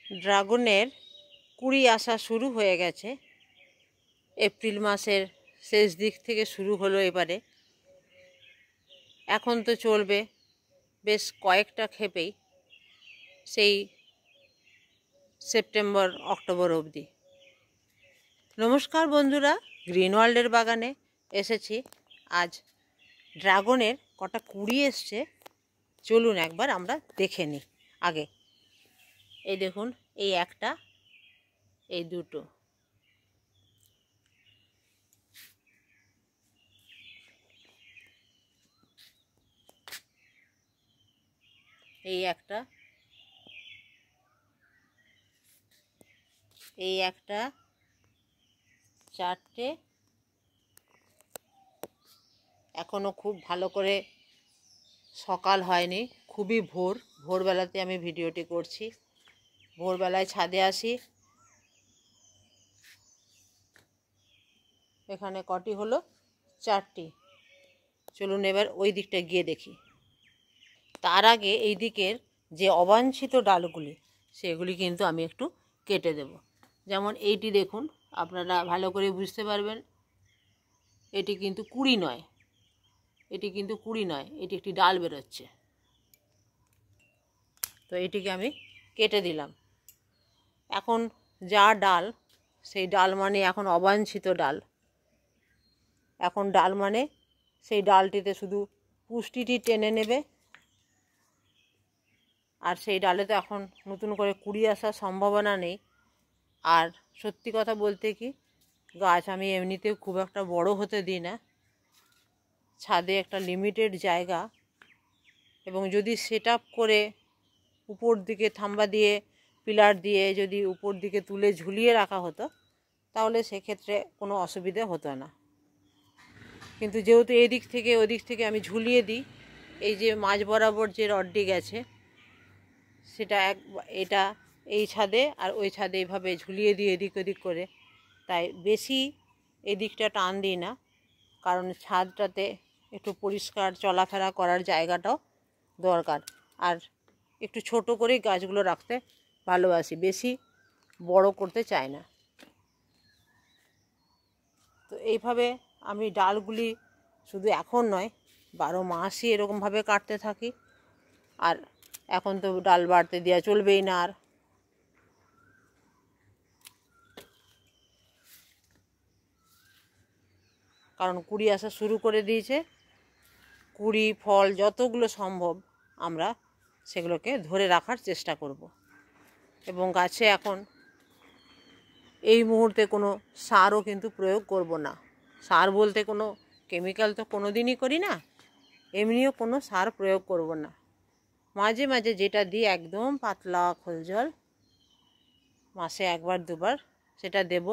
ড্রাগনের কুড়ি আসা শুরু হয়ে গেছে। এপ্রিল মাসের শেষ দিক থেকে শুরু হলো এবারে। এখন তো চলবে বেশ কয়েকটা ক্ষেপেই, সেই সেপ্টেম্বর অক্টোবর অবধি। নমস্কার বন্ধুরা, গ্রিন ওয়ার্ল্ডের বাগানে এসেছি। আজ ড্রাগনের কটা কুড়ি এসছে, চলুন একবার আমরা দেখে নিই। আগে এই দেখুন, এই একটা, এই দুটো, এই একটা, এই একটা, চারটে। এখনও খুব ভালো করে সকাল হয়নি, খুবই ভোরবেলাতে আমি ভিডিওটি করছি। ভোরবেলায় ছাদে আসি। এখানে কটি হলো? চারটি। চলুন এবার ওই দিকটা গিয়ে দেখি। তার আগে এই দিকের যে অবাঞ্ছিত ডালগুলি, সেগুলি কিন্তু আমি একটু কেটে দেব। যেমন এইটি দেখুন, আপনারা ভালো করে বুঝতে পারবেন এটি কিন্তু কুড়ি নয়, এটি কিন্তু কুড়ি নয়, এটি একটি ডাল বেরোচ্ছে। তো এটিকে আমি কেটে দিলাম। এখন যা ডাল, সেই ডাল মানে এখন অবাঞ্ছিত ডাল। এখন ডাল মানে সেই ডালটিতে শুধু পুষ্টিটি টেনে নেবে, আর সেই ডালে তো এখন নতুন করে কুড়ি আসার সম্ভাবনা নেই। আর সত্যি কথা বলতে কি, গাছ আমি এমনিতেও খুব একটা বড় হতে দিই না। ছাদে একটা লিমিটেড জায়গা, এবং যদি সেট আপ করে উপর দিকে থাম্বা দিয়ে, পিলার দিয়ে যদি উপর দিকে তুলে ঝুলিয়ে রাখা হতো, তাহলে সেক্ষেত্রে কোনো অসুবিধে হতো না। কিন্তু যেহেতু এদিক থেকে ওদিক থেকে আমি ঝুলিয়ে দিই, এই যে মাঝ বরাবর যে রডটি গেছে, সেটা এটা এই ছাদে আর ওই ছাদে এইভাবে ঝুলিয়ে দিই এদিক ওদিক করে, তাই বেশি এদিকটা টান দিই না। কারণ ছাদটাতে একটু পরিষ্কার চলাফেরা করার জায়গাটাও দরকার। আর একটু ছোট করেই গাছগুলো রাখতে ভালোবাসি, বেশি বড় করতে চাই না। তো এইভাবে আমি ডালগুলি শুধু এখন নয়, 12 মাসই এরকমভাবে কাটতে থাকি। আর এখন তো ডাল বাড়তে দেওয়া চলবেই না আর। কারণ কুড়ি আসা শুরু করে দিয়েছে। কুড়ি ফল যতগুলো সম্ভব আমরা সেগুলোকে ধরে রাখার চেষ্টা করব। এবং গাছে এখন এই মুহূর্তে কোনো সারও কিন্তু প্রয়োগ করব না। সার বলতে কোনো কেমিক্যাল তো কোনো দিনই করি না, এমনিও কোনো সার প্রয়োগ করব না। মাঝে মাঝে যেটা দিই একদম পাতলা খোল জল, মাসে একবার দুবার সেটা দেব।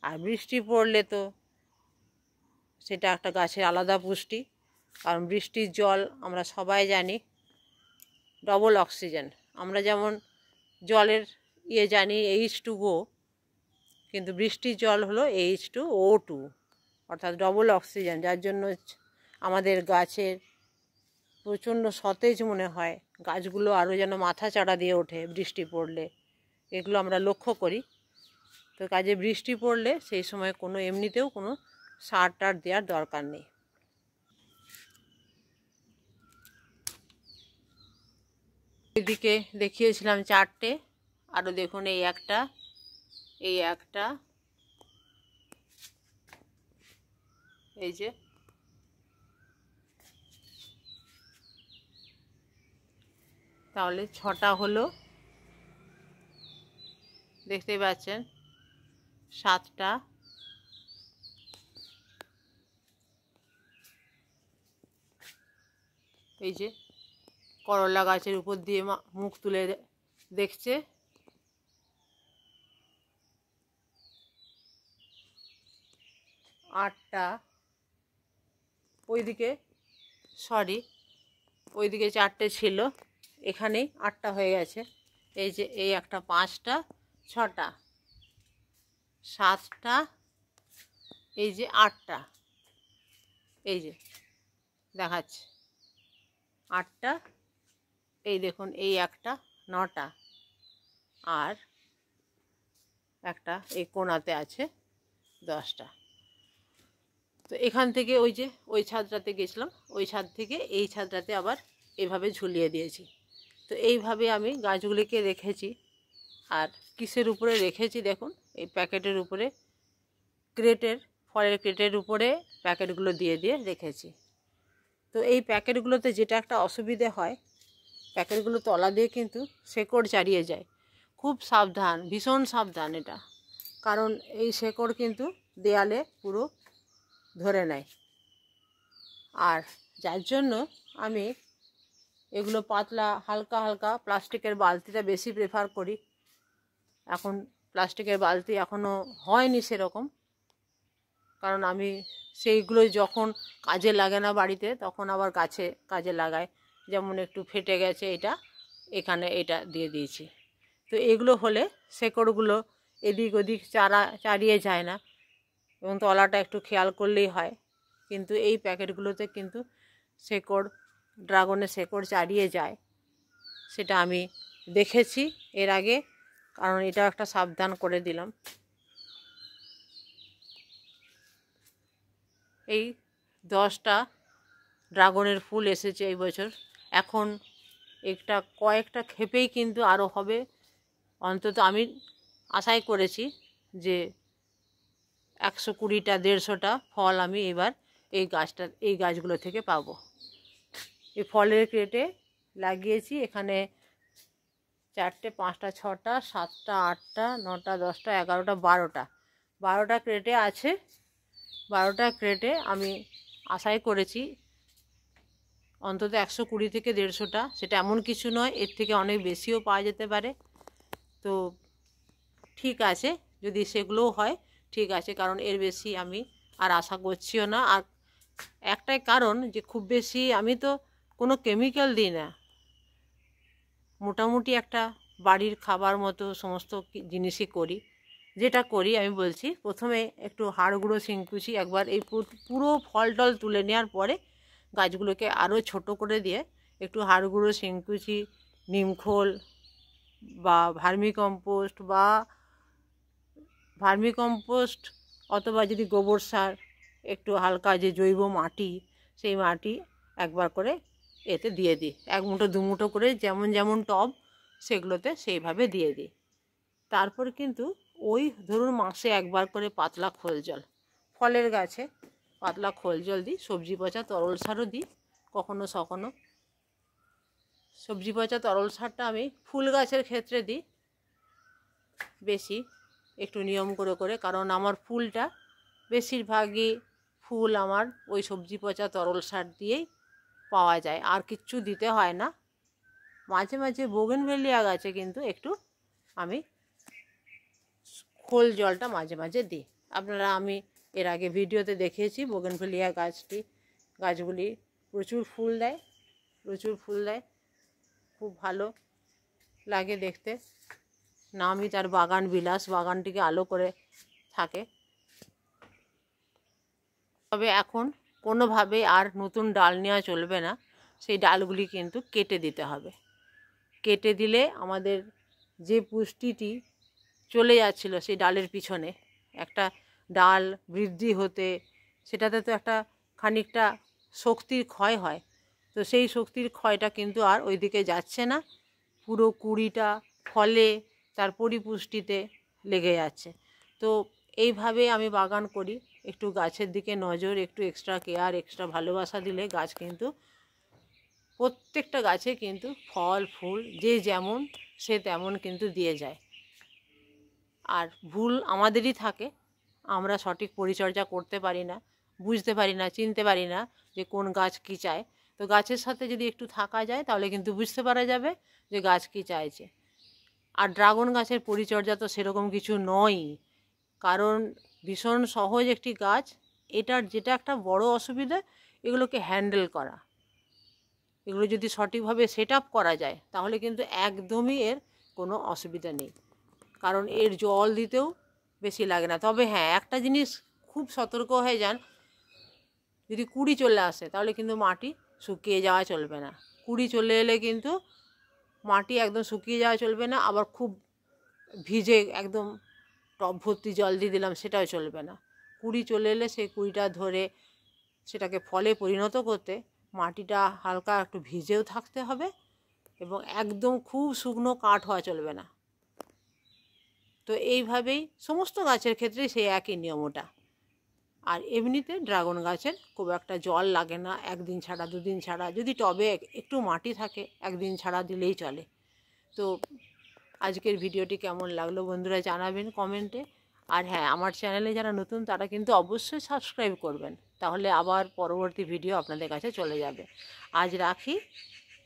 আর বৃষ্টি পড়লে তো সেটা একটা গাছের আলাদা পুষ্টি। কারণ বৃষ্টির জল আমরা সবাই জানি ডবল অক্সিজেন। আমরা যেমন জলের জানি H2O, কিন্তু বৃষ্টির জল হলো H2O2, অর্থাৎ ডবল অক্সিজেন। যার জন্য আমাদের গাছের প্রচণ্ড সতেজ মনে হয়, গাছগুলো আরও যেন মাথা চাড়া দিয়ে ওঠে বৃষ্টি পড়লে। এগুলো আমরা লক্ষ্য করি। তো কাজে বৃষ্টি পড়লে সেই সময় কোনো এমনিতেও কোনো সার টার দেওয়ার দরকার নেই। এদিকে দেখিয়েছিলাম চারটে, আরও দেখুন এই একটা, এই একটা, এই যে, তাহলে 6টা হলো, দেখতেই পাচ্ছেন। 7টা, এই যে করলা গাছের উপর দিয়ে মুখ তুলে দেখছে। 8টা, ওইদিকে ওইদিকে 4টে ছিল, এখানেই 8টা হয়ে গেছে। এই যে এই একটা, 5টা, 6টা, 7টা, এই যে 8টা, এই যে দেখাচ্ছে 8টা, এই দেখুন এই একটা, 9টা, আর একটা এই কোণাতে আছে 10টা। তো এখান থেকে ওই যে ওই ছাদটাতে গেছিলাম, ওই ছাদ থেকে এই ছাদটাতে আবার এভাবে ঝুলিয়ে দিয়েছি। তো এইভাবে আমি গাছগুলিকে রেখেছি। আর কিসের উপরে রেখেছি দেখুন, এই প্যাকেটের উপরে, ক্রেটের, ফলের ক্রেটের উপরে প্যাকেটগুলো দিয়ে দিয়ে রেখেছি। তো এই প্যাকেটগুলোতে যেটা একটা অসুবিধে হয়, প্যাকেটগুলো তলা দিয়ে কিন্তু শেকড় চারিয়ে যায়। খুব সাবধান, ভীষণ সাবধান এটা, কারণ এই শেকড় কিন্তু দেয়ালে পুরো ধরে নেয়। আর যার জন্য আমি এগুলো পাতলা হালকা হালকা প্লাস্টিকের বালতিটা বেশি প্রেফার করি। এখন প্লাস্টিকের বালতি এখনও হয়নি সেরকম, কারণ আমি সেইগুলো যখন কাজে লাগে না বাড়িতে, তখন আবার গাছে কাজে লাগাই। যেমন একটু ফেটে গেছে এটা, এখানে এটা দিয়ে দিয়েছি। তো এগুলো হলে শেকড়গুলো এদিক ওদিক চারিয়ে যায় না, এবং তলাটা একটু খেয়াল করলেই হয়। কিন্তু এই প্যাকেটগুলোতে কিন্তু শেকড়, ড্রাগনের শেকড় চারিয়ে যায়, সেটা আমি দেখেছি এর আগে, কারণ এটা একটা সাবধান করে দিলাম। এই 10টা ড্রাগনের ফুল এসেছে এই বছর। এখন কয়েকটা ক্ষেপেই কিন্তু আরও হবে। অন্তত আমি আশাই করেছি যে 120টা 150টা ফল আমি এবার এই গাছগুলো থেকে পাবো। এই ফলের ক্রেটে লাগিয়েছি, এখানে 4টে 5টা 6টা 7টা 8টা 9টা 10টা 11টা 12টা ক্রেটে আছে। 12টা ক্রেটে আমি আশাই করেছি অন্তত 120 থেকে 150টা। সেটা এমন কিছু নয়, এর থেকে অনেক বেশিও পাওয়া যেতে পারে। তো ঠিক আছে, যদি সেগুলোও হয় ঠিক আছে, কারণ এর বেশি আমি আর আশা করছিও না। আর একটাই কারণ, যে খুব বেশি আমি তো কোনো কেমিক্যাল দিই না, মোটামুটি একটা বাড়ির খাবার মতো সমস্ত জিনিসই করি। যেটা করি আমি বলছি, প্রথমে একটু হাড় গুঁড়ো শিংকুচি একবার এই পুরো ফল টল তুলে নেওয়ার পরে গাছগুলোকে আরও ছোট করে দিয়ে একটু হাড় গুঁড়ো শিংকুচি, নিমখোল বা ভার্মিকম্পোস্ট অথবা যদি গোবর সার, একটু হালকা যে জৈব মাটি, সেই মাটি একবার করে এতে দিয়ে দিই, 1 মুঠো 2 মুঠো করে, যেমন যেমন টব সেগুলোতে সেইভাবে দিয়ে দিই। তারপর কিন্তু ওই ধরুন মাসে একবার করে পাতলা খোল জল, ফলের গাছে পাতলা খোল জল দিই। সবজি পচা তরল সারও দিই কখনো সখনো। সবজি পচা তরল সারটা আমি ফুল গাছের ক্ষেত্রে দিই বেশি, একটু নিয়ম করে করে, কারণ আমার ফুলটা বেশিরভাগই ফুল আমার ওই সবজি পচা তরল সার দিয়েই পাওয়া যায়, আর কিচ্ছু দিতে হয় না। মাঝে মাঝে বোগেনভেলিয়া গাছে কিন্তু একটু আমি খোল জলটা মাঝে মাঝে দিই। আমি এর আগে ভিডিওতে দেখিয়েছি বোগেনভেলিয়া গাছগুলি প্রচুর ফুল দেয়, খুব ভালো লাগে দেখতে। নামই তার বাগান বিলাস, বাগানটিকে আলো করে থাকে। তবে এখন কোনোভাবে আর নতুন ডাল নেওয়া চলবে না, সেই ডালগুলি কিন্তু কেটে দিতে হবে। কেটে দিলে আমাদের যে পুষ্টিটি চলে যাচ্ছিল সেই ডালের পিছনে, একটা ডাল বৃদ্ধি হতে, সেটাতে তো একটা খানিকটা শক্তির ক্ষয় হয়। তো সেই শক্তির ক্ষয়টা কিন্তু আর ওইদিকে যাচ্ছে না, পুরো কুঁড়িটা ফলে তার পরিপুষ্টিতে লেগে যাচ্ছে। তো এইভাবে আমি বাগান করি, একটু গাছের দিকে নজর, একটু এক্সট্রা কেয়ার, এক্সট্রা ভালোবাসা দিলে গাছ কিন্তু, প্রত্যেকটা গাছে কিন্তু ফল ফুল যে যেমন সে তেমন কিন্তু দিয়ে যায়। আর ভুল আমাদেরই থাকে, আমরা সঠিক পরিচর্যা করতে পারি না, বুঝতে পারি না, চিনতে পারি না যে কোন গাছ কী চায়। তো গাছের সাথে যদি একটু থাকা যায় তাহলে কিন্তু বুঝতে পারা যাবে যে গাছ কী চাইছে। আর ড্রাগন গাছের পরিচর্যা তো সেরকম কিছু নয়, কারণ ভীষণ সহজ একটি গাছ। এটার যেটা একটা বড় অসুবিধা, এগুলোকে হ্যান্ডেল করা। এগুলো যদি সঠিকভাবে সেট আপ করা যায় তাহলে কিন্তু একদমই এর কোনো অসুবিধা নেই, কারণ এর জল দিতেও বেশি লাগে না। তবে হ্যাঁ, একটা জিনিস খুব সতর্ক হয়ে যান, যদি কুঁড়ি চলে আসে তাহলে কিন্তু মাটি শুকিয়ে যাওয়া চলবে না। কুঁড়ি চলে এলে কিন্তু মাটি একদম শুকিয়ে যাওয়া চলবে না, আবার খুব ভিজে একদম টব ভর্তি জল দিয়ে দিলাম সেটাও চলবে না। কুঁড়ি চলে এলে সেই কুঁড়িটা ধরে সেটাকে ফলে পরিণত করতে মাটিটা হালকা একটু ভিজেও থাকতে হবে এবং একদম খুব শুকনো কাঠ হওয়া চলবে না। তো এইভাবেই সমস্ত গাছের ক্ষেত্রে সেই একই নিয়ম ওটা। আর এমনিতে ড্রাগন গাছের খুব একটা জল লাগে না, একদিন ছাড়া দুদিন ছাড়া, যদি টবে একটু মাটি থাকে একদিন ছাড়া দিলেই চলে। তো আজকের ভিডিওটি কেমন লাগলো বন্ধুরা জানাবেন কমেন্টে। আর হ্যাঁ, আমার চ্যানেলে যারা নতুন তারা কিন্তু অবশ্যই সাবস্ক্রাইব করবেন, তাহলে আবার পরবর্তী ভিডিও আপনাদের কাছে চলে যাবে। আজ রাখি,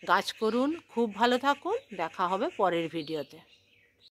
গাছ করুন, খুব ভালো থাকুন, দেখা হবে পরের ভিডিওতে।